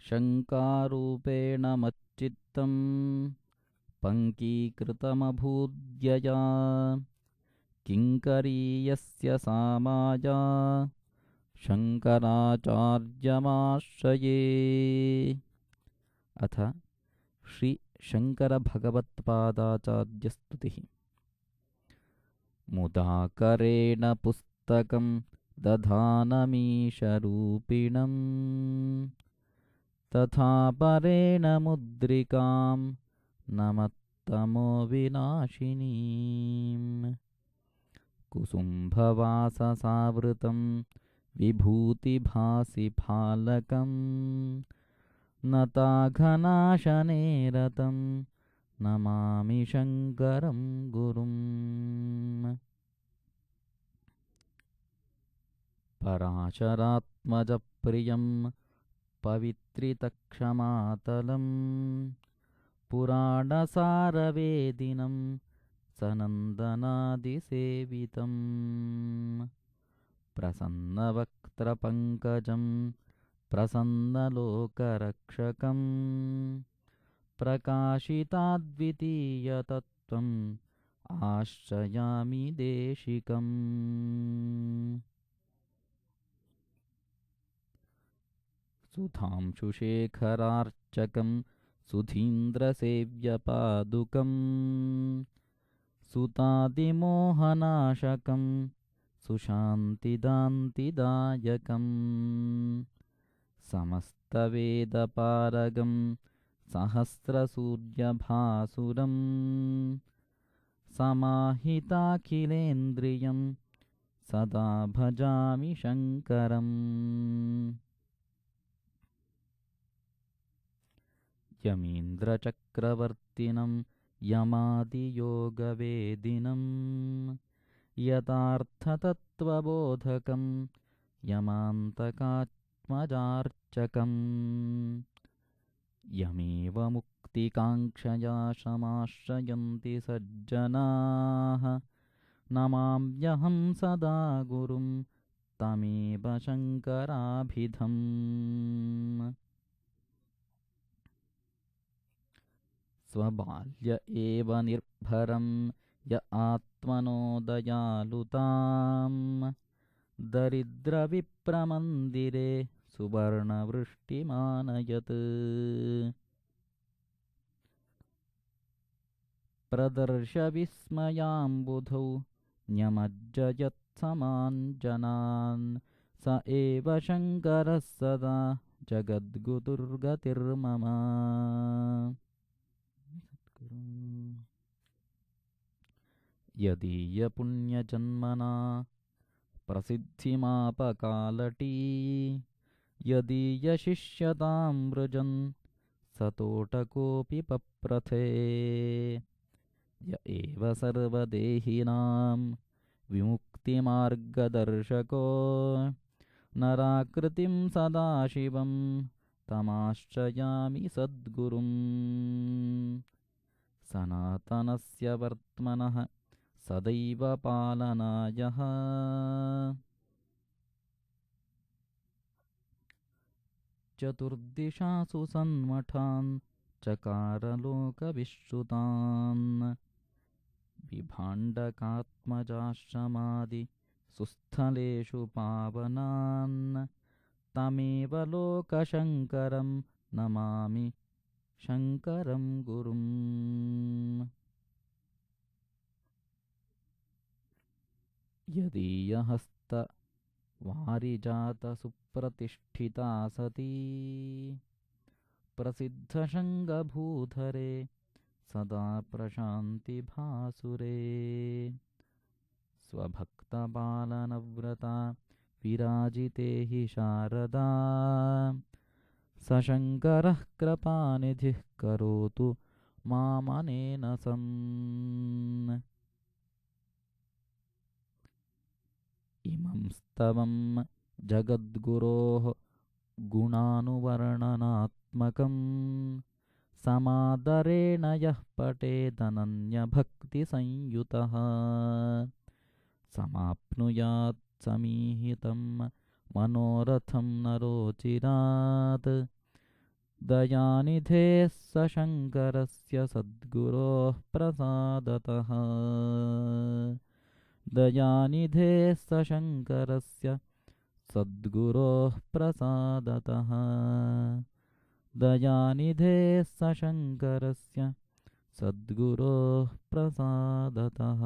शङ्कारूपेण मच्चित्तं पङ्कीकृतमभूद्यया किङ्करीयस्य सा माया शङ्कराचार्यमाश्रये। अथ श्री शङ्करभगवत्पादाचार्यस्तुतिः। मुदाकरेण पुस्तकं दधानमीशरूपिणं तथा परेण मुद्रिकां नमत्तमो विनाशिनीम्। कुसुम्भवाससावृतं विभूतिभासि फालकं नताघनाशने रतं नमामि शङ्करं गुरुम्। पराशरात्मजप्रियं पवित्रितक्षमातलं पुराणसारवेदिनं सनन्दनादिसेवितं प्रसन्नवक्त्रपङ्कजं प्रसन्नलोकरक्षकं प्रकाशिताद्वितीयतत्त्वम् आश्रयामि देशिकम्। सुधांशुशेखरार्चकं सुधीन्द्रसेव्यपादुकं सुतादिमोहनाशकं सुशान्तिदान्तिदायकं समस्तवेदपारगं सहस्रसूर्यभासुरं समाहिताखिलेन्द्रियं सदा भजामि शङ्करम्। यमीन्द्रचक्रवर्तिनं यमादियोगवेदिनं यथार्थतत्त्वबोधकं यमान्तकात्मजार्चकं यमेव मुक्तिकाङ्क्षया समाश्रयन्ति सज्जनाः नमाम्यहं सदा गुरुं तमेव शङ्कराभिधम्। स्वबाल्य एव निर्भरं य आत्मनो दयालुतां दरिद्रविप्रमन्दिरे सुवर्णवृष्टिमानयत् प्रदर्शविस्मयाम्बुधौ न्यमज्जयत्समान् जनान् स एव शङ्करः सदा जगद्गुरुर्गतिर्मम। यदीयपुण्यजन्मना प्रसिद्धिमापकालटी यदीयशिष्यतां वृजन् सतोटकोऽपि पप्रथे य एव सर्वदेहिनां विमुक्तिमार्गदर्शको नराकृतिं सदाशिवं तमाश्रयामि सद्गुरुम्। सनातनस्य वर्त्मनः सदैव पालनायः चतुर्दिशासु सन्मठान् चकारलोकविश्रुतान् विभाण्डकात्मजाश्रमादि सुस्थलेषु पावनान् तमेव लोकशङ्करं नमामि शङ्करं गुरुम्। यदीयहस्तवारिजातसुप्रतिष्ठिता सती प्रसिद्धशङ्गभूधरे सदा प्रशान्तिभासुरे स्वभक्तपालनव्रता विराजिते हि शारदा स शङ्करः कृपानिधिः करोतु मामनेन सन्। इमं स्तवं जगद्गुरोः गुणानुवर्णनात्मकं समादरेण यः पठेदनन्यभक्तिसंयुतः समाप्नुयात् समीहितं मनोरथं नरोचिरात् दयानिधेः स शङ्करस्य सद्गुरोः प्रसादतः दयानिधेः स शङ्करस्य सद्गुरोः प्रसादतः दयानिधेः स शङ्करस्य सद्गुरोः प्रसादतः।